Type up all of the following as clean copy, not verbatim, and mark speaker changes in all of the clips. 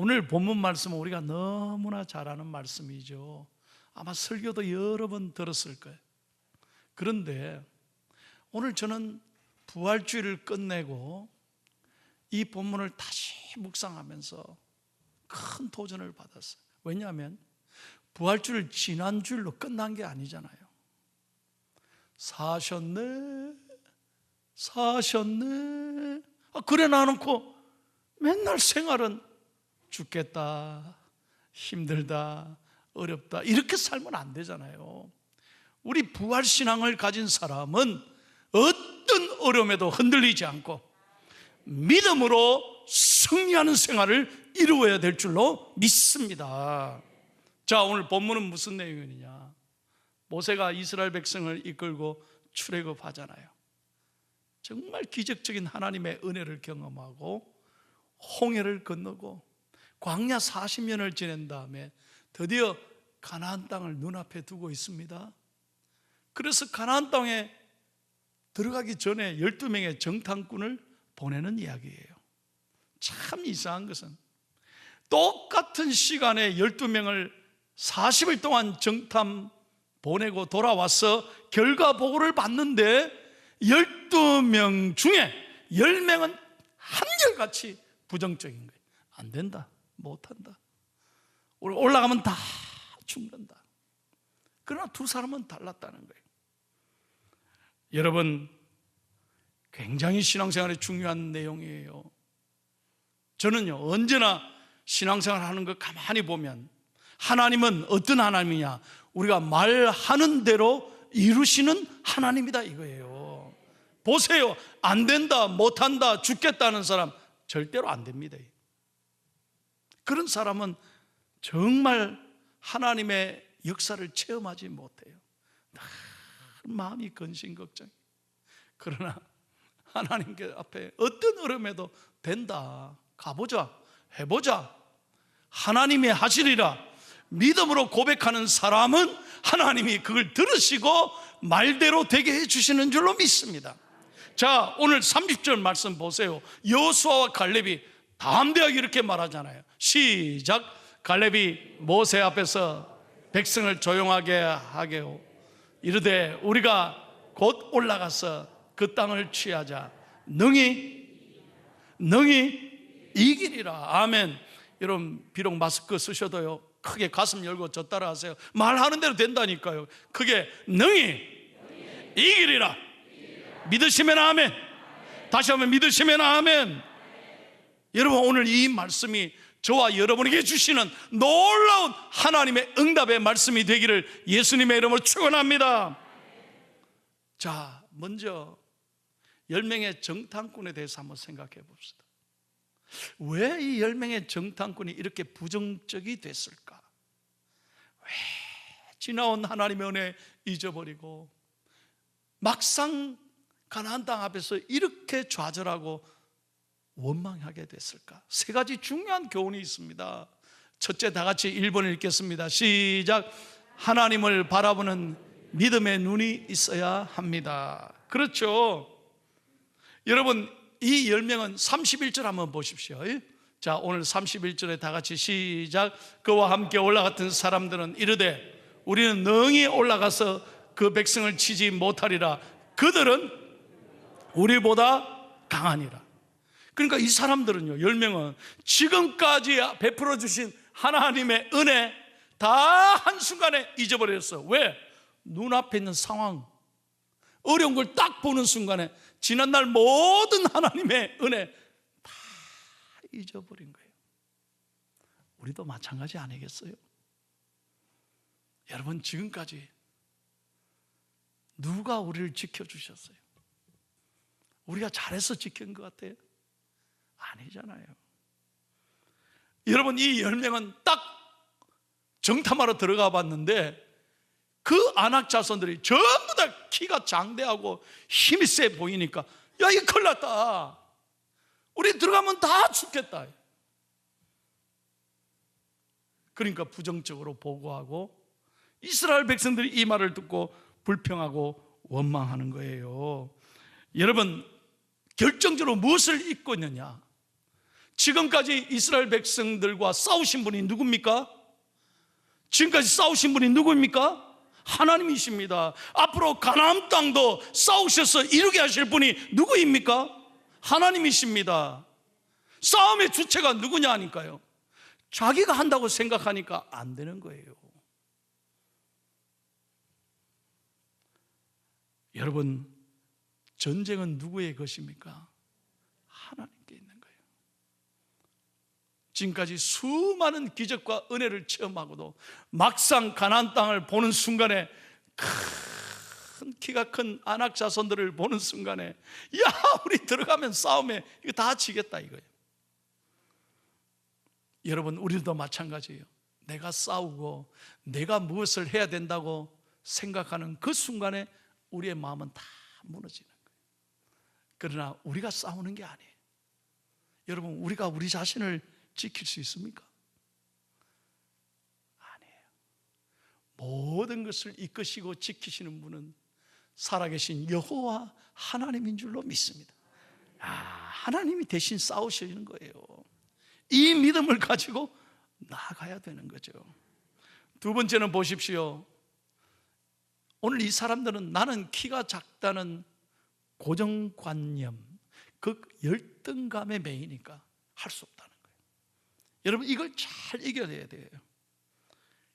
Speaker 1: 오늘 본문 말씀은 우리가 너무나 잘 아는 말씀이죠. 아마 설교도 여러 번 들었을 거예요. 그런데 오늘 저는 부활주의를 끝내고 이 본문을 다시 묵상하면서 큰 도전을 받았어요. 왜냐하면 부활주의를 지난주일로 끝난 게 아니잖아요. 사셨네 그래 놔놓고 맨날 생활은 죽겠다, 힘들다, 어렵다 이렇게 살면 안 되잖아요. 우리 부활신앙을 가진 사람은 어떤 어려움에도 흔들리지 않고 믿음으로 승리하는 생활을 이루어야 될 줄로 믿습니다. 자, 오늘 본문은 무슨 내용이냐? 모세가 이스라엘 백성을 이끌고 출애굽하잖아요. 정말 기적적인 하나님의 은혜를 경험하고 홍해를 건너고 광야 40년을 지낸 다음에 드디어 가나안 땅을 눈앞에 두고 있습니다. 그래서 가나안 땅에 들어가기 전에 12명의 정탐꾼을 보내는 이야기예요. 참 이상한 것은 똑같은 시간에 12명을 40일 동안 정탐 보내고 돌아와서 결과 보고를 받는데 12명 중에 10명은 한결같이 부정적인 거예요. 안 된다, 못한다, 우리 올라가면 다 죽는다. 그러나 두 사람은 달랐다는 거예요. 여러분, 굉장히 신앙생활에 중요한 내용이에요. 저는요, 언제나 신앙생활 하는 거 가만히 보면 하나님은 어떤 하나님이냐? 우리가 말하는 대로 이루시는 하나님이다 이거예요. 보세요, 안 된다, 못한다, 죽겠다는 사람 절대로 안 됩니다. 그런 사람은 정말 하나님의 역사를 체험하지 못해요. 마음이 근심걱정. 그러나 하나님께 앞에 어떤 어려움에도 된다, 가보자, 해보자, 하나님이 하시리라 믿음으로 고백하는 사람은 하나님이 그걸 들으시고 말대로 되게 해주시는 줄로 믿습니다. 자, 오늘 30절 말씀 보세요. 여호수아와 갈렙이 담대하게 이렇게 말하잖아요. 시작. 갈렙이 모세 앞에서 백성을 조용하게 하게요 이르되 우리가 곧 올라가서 그 땅을 취하자. 능히 이기리라. 아멘. 여러분, 비록 마스크 쓰셔도요, 크게 가슴 열고 저 따라 하세요. 말하는 대로 된다니까요. 크게 능히 이기리라. 믿으시면 아멘. 다시 한번 믿으시면 아멘. 여러분, 오늘 이 말씀이 저와 여러분에게 주시는 놀라운 하나님의 응답의 말씀이 되기를 예수님의 이름으로 축원합니다. 자, 먼저 10명의 정탐꾼에 대해서 한번 생각해 봅시다. 왜 이 10명의 정탐꾼이 이렇게 부정적이 됐을까? 왜 지나온 하나님의 은혜 잊어버리고 막상 가나안 땅 앞에서 이렇게 좌절하고 원망하게 됐을까? 세 가지 중요한 교훈이 있습니다. 첫째, 다 같이 1번을 읽겠습니다. 시작. 하나님을 바라보는 믿음의 눈이 있어야 합니다. 그렇죠. 여러분, 이 10명은 31절 한번 보십시오. 자, 오늘 31절에 다 같이 시작. 그와 함께 올라갔던 사람들은 이르되 우리는 능히 올라가서 그 백성을 치지 못하리라. 그들은 우리보다 강하니라. 그러니까 이 사람들은요, 10명은 지금까지 베풀어 주신 하나님의 은혜 다 한순간에 잊어버렸어. 왜? 눈앞에 있는 상황, 어려운 걸 딱 보는 순간에 지난날 모든 하나님의 은혜 다 잊어버린 거예요. 우리도 마찬가지 아니겠어요? 여러분, 지금까지 누가 우리를 지켜주셨어요? 우리가 잘해서 지킨 것 같아요? 아니잖아요. 여러분, 이 10명은 딱 정탐하러 들어가 봤는데 그 아낙 자손들이 전부 다 키가 장대하고 힘이 세 보이니까 야, 이거 큰일 났다, 우리 들어가면 다 죽겠다. 그러니까 부정적으로 보고하고 이스라엘 백성들이 이 말을 듣고 불평하고 원망하는 거예요. 여러분, 결정적으로 무엇을 잊고 있느냐? 지금까지 이스라엘 백성들과 싸우신 분이 누굽니까? 지금까지 싸우신 분이 누구입니까? 하나님이십니다. 앞으로 가나안 땅도 싸우셔서 이루게 하실 분이 누구입니까? 하나님이십니다. 싸움의 주체가 누구냐 하니까요, 자기가 한다고 생각하니까 안 되는 거예요. 여러분, 전쟁은 누구의 것입니까? 하나님께 있는 거예요. 지금까지 수많은 기적과 은혜를 체험하고도 막상 가나안 땅을 보는 순간에, 큰 키가 큰 아낙 자손들을 보는 순간에, 야, 우리 들어가면 싸움에 이거 다 지겠다 이거예요. 여러분, 우리도 마찬가지예요. 내가 싸우고 내가 무엇을 해야 된다고 생각하는 그 순간에 우리의 마음은 다 무너지는 거예요. 그러나 우리가 싸우는 게 아니에요. 여러분, 우리가 우리 자신을 지킬 수 있습니까? 아니에요. 모든 것을 이끄시고 지키시는 분은 살아계신 여호와 하나님인 줄로 믿습니다. 하나님이 대신 싸우시는 거예요. 이 믿음을 가지고 나아가야 되는 거죠. 두 번째는 보십시오. 오늘 이 사람들은 나는 키가 작다는 고정관념, 그 열등감에 매이니까 할 수 없다는 거예요. 여러분, 이걸 잘 이겨내야 돼요.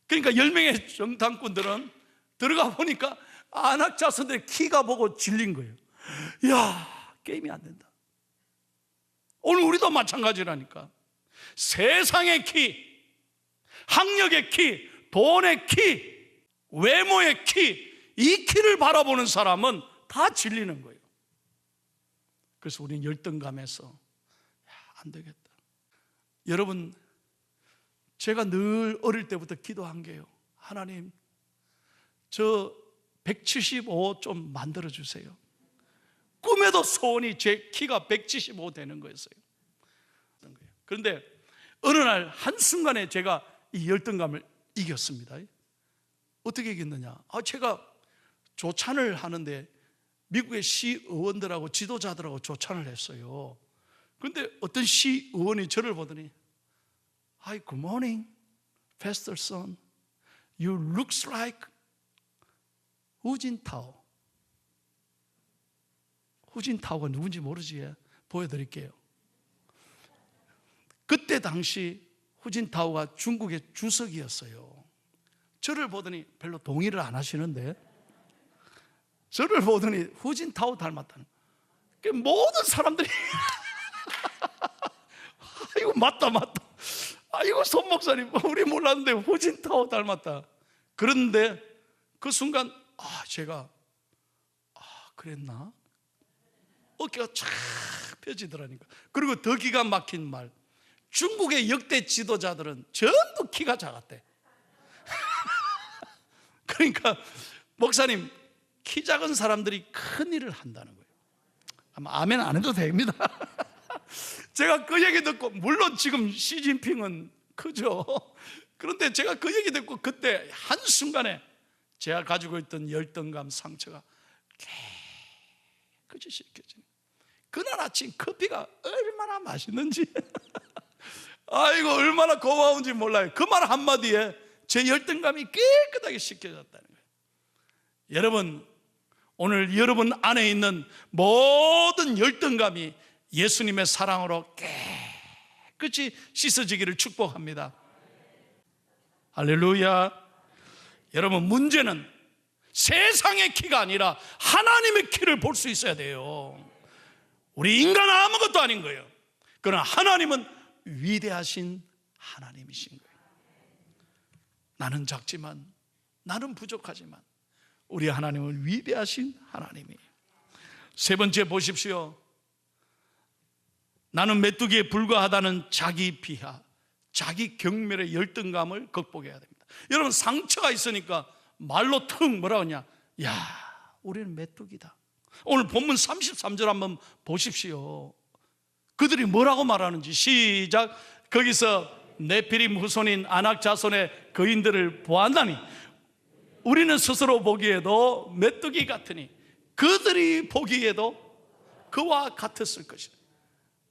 Speaker 1: 그러니까 10명의 정탐꾼들은 들어가 보니까 아낙 자손들의 키가 보고 질린 거예요. 야, 게임이 안 된다. 오늘 우리도 마찬가지라니까. 세상의 키, 학력의 키, 돈의 키, 외모의 키, 이 키를 바라보는 사람은 다 질리는 거예요. 그래서 우리는 열등감에서 안 되겠다. 여러분, 제가 늘 어릴 때부터 기도한 게요, 하나님, 저 175 좀 만들어 주세요. 꿈에도 소원이 제 키가 175 되는 거였어요. 그런데 어느 날 한순간에 제가 이 열등감을 이겼습니다. 어떻게 이겼느냐? 제가 조찬을 하는데 미국의 시의원들하고 지도자들하고 조찬을 했어요. 그런데 어떤 시의원이 저를 보더니, Hi, good morning, Pastor son. You looks like 후진타오. 후진타오가 누군지 모르지? 보여드릴게요. 그때 당시 후진타오가 중국의 주석이었어요. 저를 보더니 별로 동의를 안 하시는데, 저를 보더니 후진타오 닮았다는, 모든 사람들이 이거 맞다. 이거 손 목사님, 우리 몰랐는데 후진타오 닮았다. 그런데 그 순간 제가 그랬나? 어깨가 쫙 펴지더라니까. 그리고 더 기가 막힌 말, 중국의 역대 지도자들은 전부 키가 작았대. 그러니까 목사님, 키 작은 사람들이 큰 일을 한다는 거예요. 아마 아멘 안 해도 됩니다. 제가 그 얘기 듣고, 물론 지금 시진핑은 크죠. 그런데 제가 그 얘기 듣고 그때 한순간에 제가 가지고 있던 열등감, 상처가 깨끗이 씻겨지는, 그날 아침 커피가 얼마나 맛있는지 이거 얼마나 고마운지 몰라요. 그 말 한마디에 제 열등감이 깨끗하게 씻겨졌다는 거예요. 여러분, 오늘 여러분 안에 있는 모든 열등감이 예수님의 사랑으로 깨끗이 씻어지기를 축복합니다. 할렐루야. 여러분, 문제는 세상의 키가 아니라 하나님의 키를 볼 수 있어야 돼요. 우리 인간은 아무것도 아닌 거예요. 그러나 하나님은 위대하신 하나님이신 거예요. 나는 작지만, 나는 부족하지만 우리 하나님은 위대하신 하나님이에요. 세 번째 보십시오. 나는 메뚜기에 불과하다는 자기 비하, 자기 경멸의 열등감을 극복해야 됩니다. 여러분, 상처가 있으니까 말로 턱 뭐라 하냐, 야, 우리는 메뚜기다. 오늘 본문 33절 한번 보십시오. 그들이 뭐라고 말하는지. 시작. 거기서 네피림 후손인 아낙 자손의 거인들을 보았나니 우리는 스스로 보기에도 메뚜기 같으니 그들이 보기에도 그와 같았을 것이다.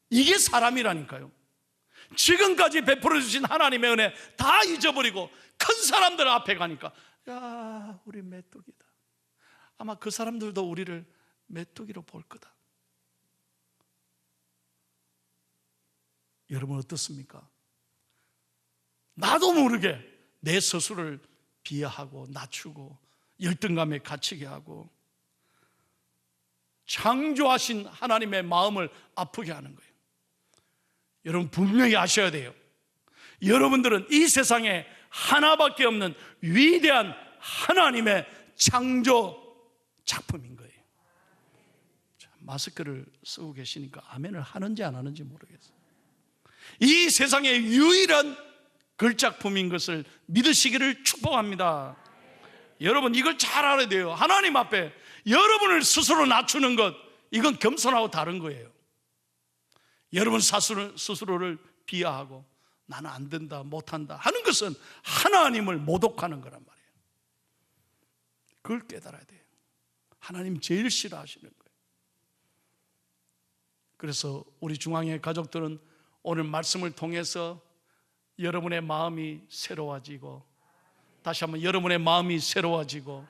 Speaker 1: 이게 사람이라니까요. 지금까지 베풀어 주신 하나님의 은혜 다 잊어버리고 큰 사람들 앞에 가니까 야, 우리 메뚜기다. 아마 그 사람들도 우리를 메뚜기로 볼 거다. 여러분 어떻습니까? 나도 모르게 내 스스로를 비하하고 낮추고 열등감에 갇히게 하고 창조하신 하나님의 마음을 아프게 하는 거예요. 여러분 분명히 아셔야 돼요. 여러분들은 이 세상에 하나밖에 없는 위대한 하나님의 창조 작품인 거예요. 자, 마스크를 쓰고 계시니까 아멘을 하는지 안 하는지 모르겠어요. 이 세상의 유일한 글작품인 것을 믿으시기를 축복합니다. 여러분 이걸 잘 알아야 돼요. 하나님 앞에 여러분을 스스로 낮추는 것, 이건 겸손하고 다른 거예요. 여러분 스스로를 비하하고 나는 안 된다, 못한다 하는 것은 하나님을 모독하는 거란 말이에요. 그걸 깨달아야 돼요. 하나님 제일 싫어하시는 거예요. 그래서 우리 중앙의 가족들은 오늘 말씀을 통해서 여러분의 마음이 새로워지고, 다시 한번 여러분의 마음이 새로워지고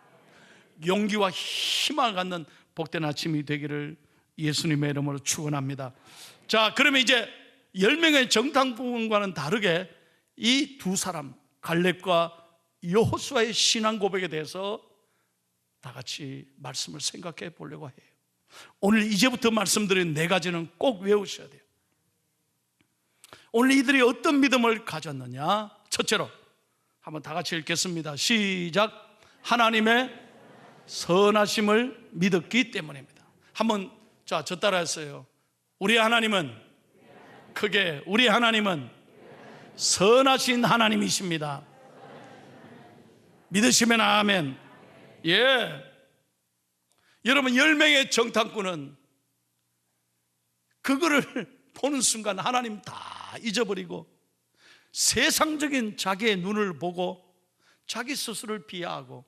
Speaker 1: 용기와 희망을 갖는 복된 아침이 되기를 예수님의 이름으로 축원합니다. 자, 그러면 이제 10명의 정탐꾼과는 다르게 이 두 사람 갈렙과 여호수아의 신앙 고백에 대해서 다 같이 말씀을 생각해 보려고 해요. 오늘 이제부터 말씀드린 네 가지는 꼭 외우셔야 돼요. 오늘 이들이 어떤 믿음을 가졌느냐? 첫째로 한번 다 같이 읽겠습니다. 시작. 하나님의 선하심을 믿었기 때문입니다. 한번 저 따라했어요. 우리 하나님은, 크게 우리 하나님은 선하신 하나님이십니다. 믿으시면 아멘. 예. 여러분 10명의 정탐꾼은 그거를 보는 순간 하나님 다 잊어버리고 세상적인 자기의 눈을 보고 자기 스스로를 비하하고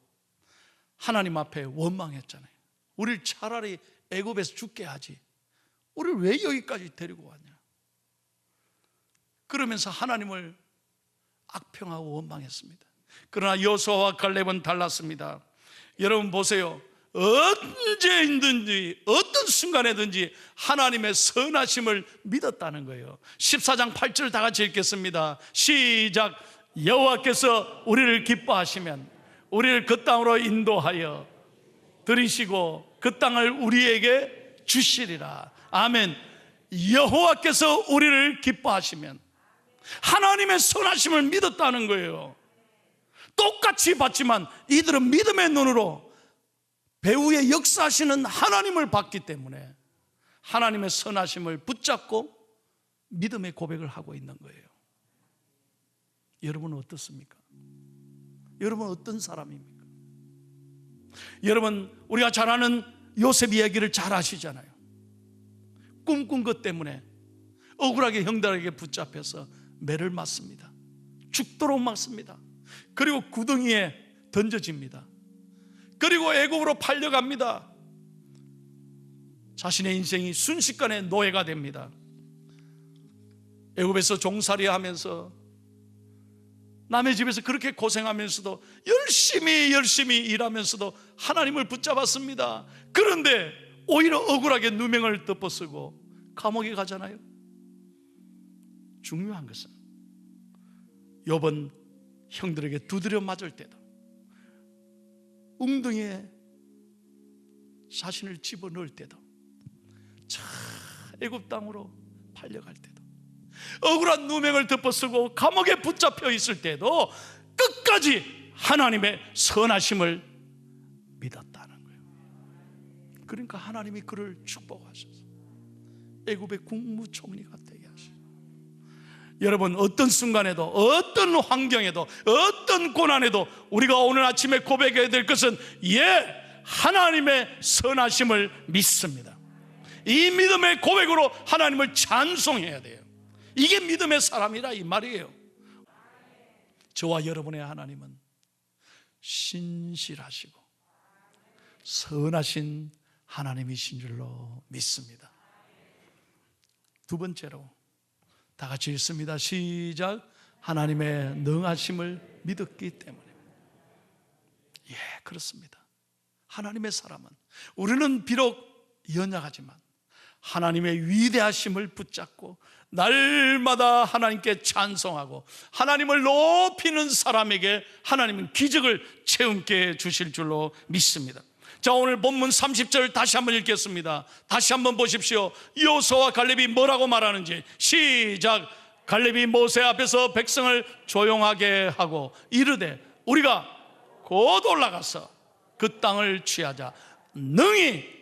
Speaker 1: 하나님 앞에 원망했잖아요. 우리를 차라리 애굽에서 죽게 하지, 우리를 왜 여기까지 데리고 왔냐. 그러면서 하나님을 악평하고 원망했습니다. 그러나 여호수아와 갈렙은 달랐습니다. 여러분 보세요. 언제든지 어떤 순간에든지 하나님의 선하심을 믿었다는 거예요. 14장 8절 다 같이 읽겠습니다. 시작. 여호와께서 우리를 기뻐하시면 우리를 그 땅으로 인도하여 들이시고 그 땅을 우리에게 주시리라. 아멘. 여호와께서 우리를 기뻐하시면 하나님의 선하심을 믿었다는 거예요. 똑같이 봤지만 이들은 믿음의 눈으로 배후에 역사하시는 하나님을 봤기 때문에 하나님의 선하심을 붙잡고 믿음의 고백을 하고 있는 거예요. 여러분은 어떻습니까? 여러분은 어떤 사람입니까? 여러분 우리가 잘 아는 요셉 이야기를 잘 아시잖아요. 꿈꾼 것 때문에 억울하게 형들에게 붙잡혀서 매를 맞습니다. 죽도록 맞습니다. 그리고 구덩이에 던져집니다. 그리고 애굽으로 팔려갑니다. 자신의 인생이 순식간에 노예가 됩니다. 애굽에서 종살이하면서 남의 집에서 그렇게 고생하면서도 열심히 일하면서도 하나님을 붙잡았습니다. 그런데 오히려 억울하게 누명을 덮어쓰고 감옥에 가잖아요. 중요한 것은 욥은 형들에게 두드려 맞을 때도, 웅덩이에 자신을 집어넣을 때도, 애굽 땅으로 팔려갈 때도, 억울한 누명을 덮어쓰고 감옥에 붙잡혀 있을 때도 끝까지 하나님의 선하심을 믿었다는 거예요. 그러니까 하나님이 그를 축복하셔서 애굽의 국무총리가 되게 하시고, 여러분 어떤 순간에도 어떤 환경에도 어떤 고난에도 우리가 오늘 아침에 고백해야 될 것은 하나님의 선하심을 믿습니다. 이 믿음의 고백으로 하나님을 찬송해야 돼요. 이게 믿음의 사람이라 이 말이에요. 저와 여러분의 하나님은 신실하시고 선하신 하나님이신 줄로 믿습니다. 두 번째로 다 같이 읽습니다. 시작. 하나님의 능하심을 믿었기 때문에. 예, 그렇습니다. 하나님의 사람은, 우리는 비록 연약하지만 하나님의 위대하심을 붙잡고 날마다 하나님께 찬송하고 하나님을 높이는 사람에게 하나님은 기적을 체험케 해주실 줄로 믿습니다. 자, 오늘 본문 30절 다시 한번 읽겠습니다. 다시 한번 보십시오. 여호수아와 갈렙이 뭐라고 말하는지. 시작. 갈렙이 모세 앞에서 백성을 조용하게 하고 이르되 우리가 곧 올라가서 그 땅을 취하자. 능히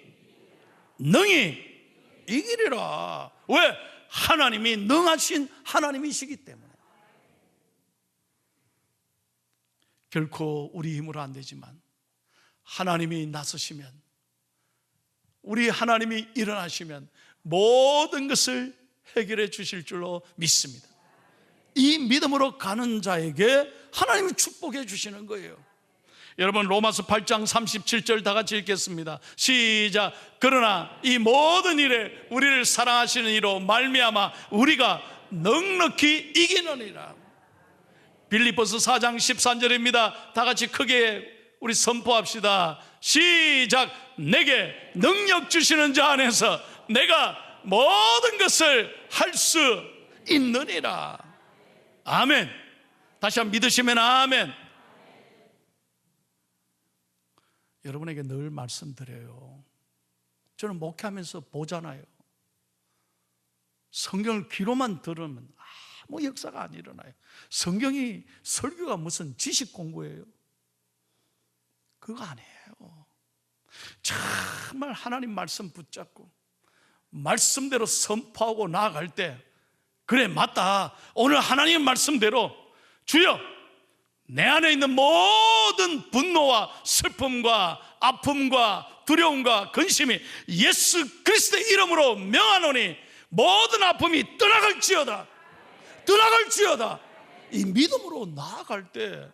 Speaker 1: 이기리라. 왜? 하나님이 능하신 하나님이시기 때문에. 결코 우리 힘으로 안 되지만 하나님이 나서시면, 우리 하나님이 일어나시면 모든 것을 해결해 주실 줄로 믿습니다. 이 믿음으로 가는 자에게 하나님이 축복해 주시는 거예요. 여러분, 로마서 8장 37절 다 같이 읽겠습니다. 시작. 그러나 이 모든 일에 우리를 사랑하시는 이로 말미암아 우리가 넉넉히 이기느니라. 빌립보서 4장 13절입니다. 다 같이 크게 우리 선포합시다. 시작. 내게 능력 주시는 자 안에서 내가 모든 것을 할 수 있느니라. 아멘. 다시 한번 믿으시면 아멘. 여러분에게 늘 말씀드려요. 저는 목회하면서 보잖아요. 성경을 귀로만 들으면 아무 역사가 안 일어나요. 성경이, 설교가 무슨 지식 공부예요? 그거 아니에요. 정말 하나님 말씀 붙잡고 말씀대로 선포하고 나아갈 때, 그래 맞다, 오늘 하나님 말씀대로 주여 내 안에 있는 모든 분노와 슬픔과 아픔과 두려움과 근심이 예수 그리스도의 이름으로 명하노니 모든 아픔이 떠나갈지어다. 이 믿음으로 나아갈 때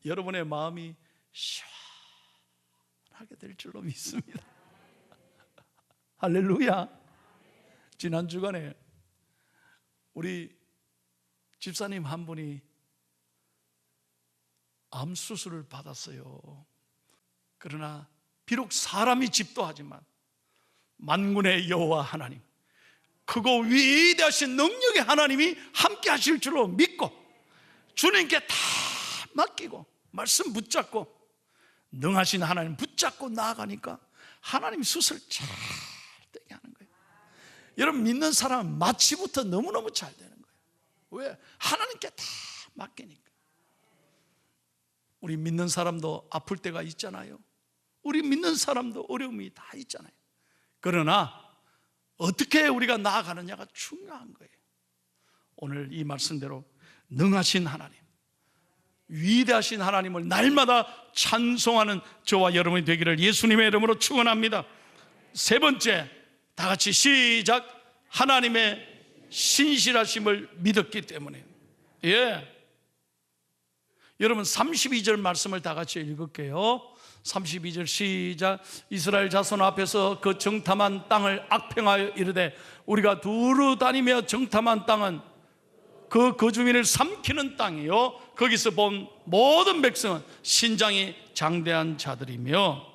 Speaker 1: 여러분의 마음이 시원하게 될 줄로 믿습니다. 할렐루야. 지난 주간에 우리 집사님 한 분이 암 수술을 받았어요. 그러나 비록 사람이 집도하지만 만군의 여호와 하나님, 크고 위대하신 능력의 하나님이 함께 하실 줄로 믿고 주님께 다 맡기고 말씀 붙잡고 능하신 하나님 붙잡고 나아가니까 하나님 수술 잘 되게 하는 거예요. 여러분, 믿는 사람은 마취부터 너무너무 잘 되는 거예요. 왜? 하나님께 다 맡기니까. 우리 믿는 사람도 아플 때가 있잖아요. 우리 믿는 사람도 어려움이 다 있잖아요. 그러나 어떻게 우리가 나아가느냐가 중요한 거예요. 오늘 이 말씀대로 능하신 하나님, 위대하신 하나님을 날마다 찬송하는 저와 여러분이 되기를 예수님의 이름으로 축원합니다. 세 번째, 다 같이 시작. 하나님의 신실하심을 믿었기 때문에. 예. 여러분, 32절 말씀을 다 같이 읽을게요. 32절 시작. 이스라엘 자손 앞에서 그 정탐한 땅을 악평하여 이르되 우리가 두루 다니며 정탐한 땅은 그 거주민을 삼키는 땅이요 거기서 본 모든 백성은 신장이 장대한 자들이며.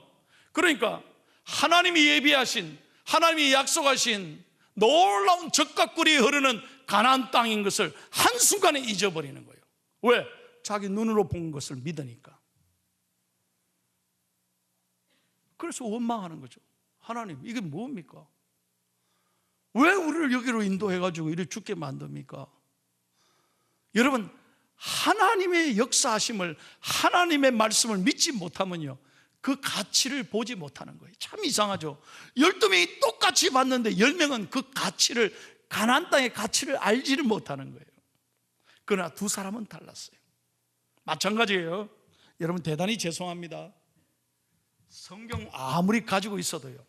Speaker 1: 그러니까 하나님이 예비하신, 하나님이 약속하신 놀라운 젖과 꿀이 흐르는 가나안 땅인 것을 한순간에 잊어버리는 거예요. 왜? 자기 눈으로 본 것을 믿으니까. 그래서 원망하는 거죠. 하나님, 이게 뭡니까? 왜 우리를 여기로 인도해가지고 이렇게 죽게 만듭니까? 여러분, 하나님의 역사하심을, 하나님의 말씀을 믿지 못하면요 그 가치를 보지 못하는 거예요. 참 이상하죠. 12명이 똑같이 봤는데 10명은 그 가치를, 가나안 땅의 가치를 알지를 못하는 거예요. 그러나 두 사람은 달랐어요. 마찬가지예요. 여러분, 대단히 죄송합니다. 성경 아무리 가지고 있어도요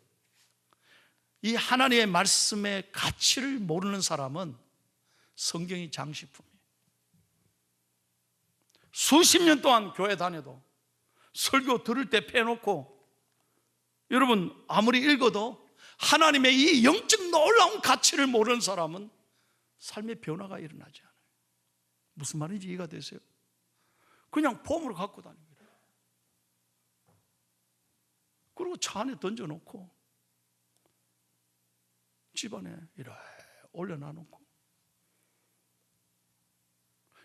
Speaker 1: 이 하나님의 말씀의 가치를 모르는 사람은 성경이 장식품이에요. 수십 년 동안 교회 다녀도 설교 들을 때 빼놓고 여러분 아무리 읽어도 하나님의 이 영적 놀라운 가치를 모르는 사람은 삶의 변화가 일어나지 않아요. 무슨 말인지 이해가 되세요? 그냥 봄으로 갖고 다닙니다. 그리고 차 안에 던져놓고 집안에 이렇게 올려놔놓고.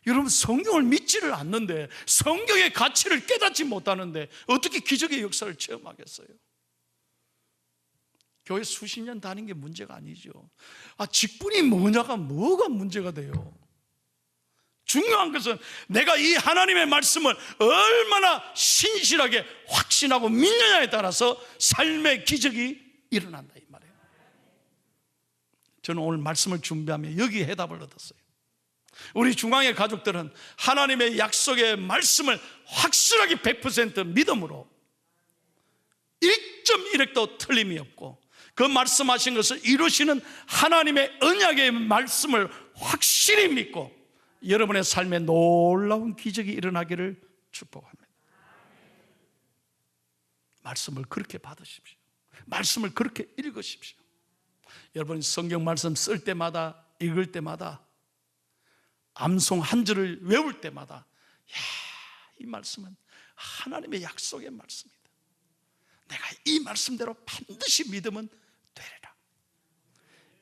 Speaker 1: 여러분, 성경을 믿지를 않는데, 성경의 가치를 깨닫지 못하는데 어떻게 기적의 역사를 체험하겠어요? 교회 수십 년 다닌 게 문제가 아니죠. 직분이 뭐냐가 뭐가 문제가 돼요? 중요한 것은 내가 이 하나님의 말씀을 얼마나 신실하게 확신하고 믿느냐에 따라서 삶의 기적이 일어난다, 이 말이에요. 저는 오늘 말씀을 준비하며 여기 해답을 얻었어요. 우리 중앙의 가족들은 하나님의 약속의 말씀을 확실하게 100% 믿음으로 1.1획도 틀림이 없고, 그 말씀하신 것을 이루시는 하나님의 언약의 말씀을 확실히 믿고 여러분의 삶에 놀라운 기적이 일어나기를 축복합니다. 말씀을 그렇게 받으십시오. 말씀을 그렇게 읽으십시오. 여러분, 성경 말씀 쓸 때마다, 읽을 때마다, 암송 한 절을 외울 때마다, 이 말씀은 하나님의 약속의 말씀이다. 내가 이 말씀대로 반드시 믿으면 되리라.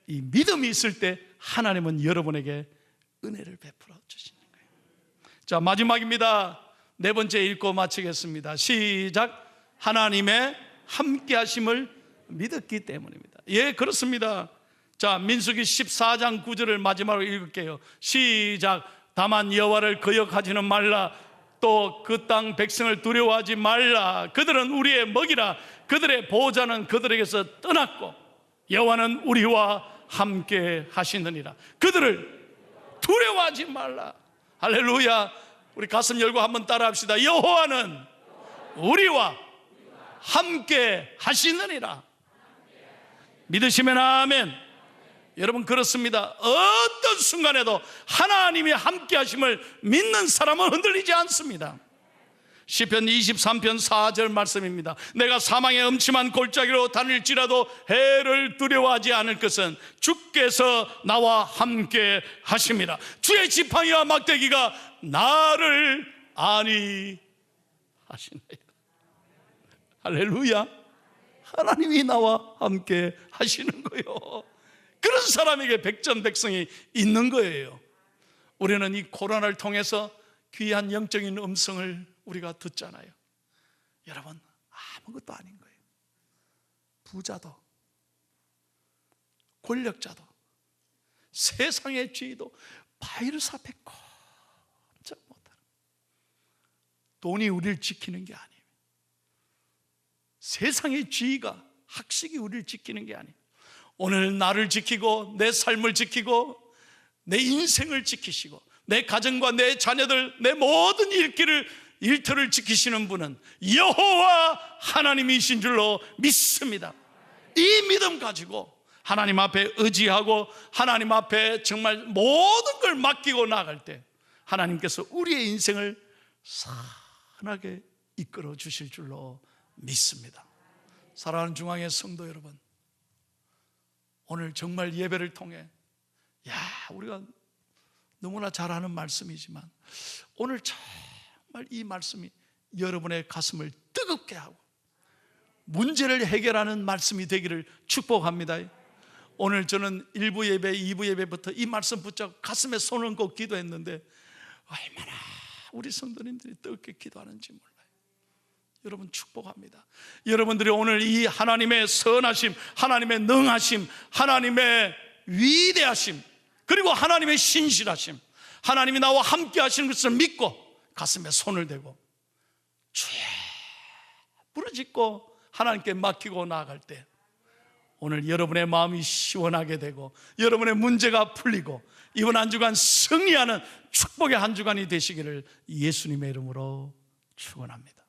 Speaker 1: 이 믿음이 있을 때 하나님은 여러분에게 은혜를 베풀어 주시는 거예요. 자, 마지막입니다. 네 번째 읽고 마치겠습니다. 시작. 하나님의 함께 하심을 믿었기 때문입니다. 예, 그렇습니다. 자, 민수기 14장 9절을 마지막으로 읽을게요. 시작. 다만 여호와를 거역하지는 말라. 또 그 땅 백성을 두려워하지 말라. 그들은 우리의 먹이라. 그들의 보호자는 그들에게서 떠났고 여호와는 우리와 함께 하시느니라. 그들을 두려워하지 말라. 할렐루야. 우리 가슴 열고 한번 따라 합시다. 여호와는 우리와 함께 하시느니라. 믿으시면 아멘. 여러분, 그렇습니다. 어떤 순간에도 하나님이 함께 하심을 믿는 사람은 흔들리지 않습니다. 시편 23편 4절 말씀입니다. 내가 사망의 음침한 골짜기로 다닐지라도 해를 두려워하지 않을 것은 주께서 나와 함께 하심이라. 주의 지팡이와 막대기가 나를 안위 하시네요. 할렐루야. 하나님이 나와 함께 하시는 거예요. 그런 사람에게 백전백승이 있는 거예요. 우리는 이 코로나를 통해서 귀한 영적인 음성을 우리가 듣잖아요. 여러분, 아무것도 아닌 거예요. 부자도 권력자도 세상의 지위도 바이러스 앞에 꼼짝 못하는, 돈이 우리를 지키는 게 아니에요. 세상의 지위가, 학식이 우리를 지키는 게 아니에요. 오늘 나를 지키고 내 삶을 지키고 내 인생을 지키시고 내 가정과 내 자녀들, 내 모든 일터를 지키시는 분은 여호와 하나님이신 줄로 믿습니다. 이 믿음 가지고 하나님 앞에 의지하고 하나님 앞에 정말 모든 걸 맡기고 나아갈 때 하나님께서 우리의 인생을 선하게 이끌어 주실 줄로 믿습니다. 사랑하는 중앙의 성도 여러분, 오늘 정말 예배를 통해 우리가 너무나 잘 아는 말씀이지만 오늘 정말 이 말씀이 여러분의 가슴을 뜨겁게 하고 문제를 해결하는 말씀이 되기를 축복합니다. 오늘 저는 1부 예배, 2부 예배부터 이 말씀 붙잡고 가슴에 손을 얹고 기도했는데 얼마나 우리 성도님들이 뜨겁게 기도하는지 몰라요. 여러분, 축복합니다. 여러분들이 오늘 이 하나님의 선하심, 하나님의 능하심, 하나님의 위대하심, 그리고 하나님의 신실하심, 하나님이 나와 함께 하시는 것을 믿고 가슴에 손을 대고 주여 부르짖고 하나님께 맡기고 나아갈 때 오늘 여러분의 마음이 시원하게 되고 여러분의 문제가 풀리고 이번 한 주간 승리하는 축복의 한 주간이 되시기를 예수님의 이름으로 축원합니다.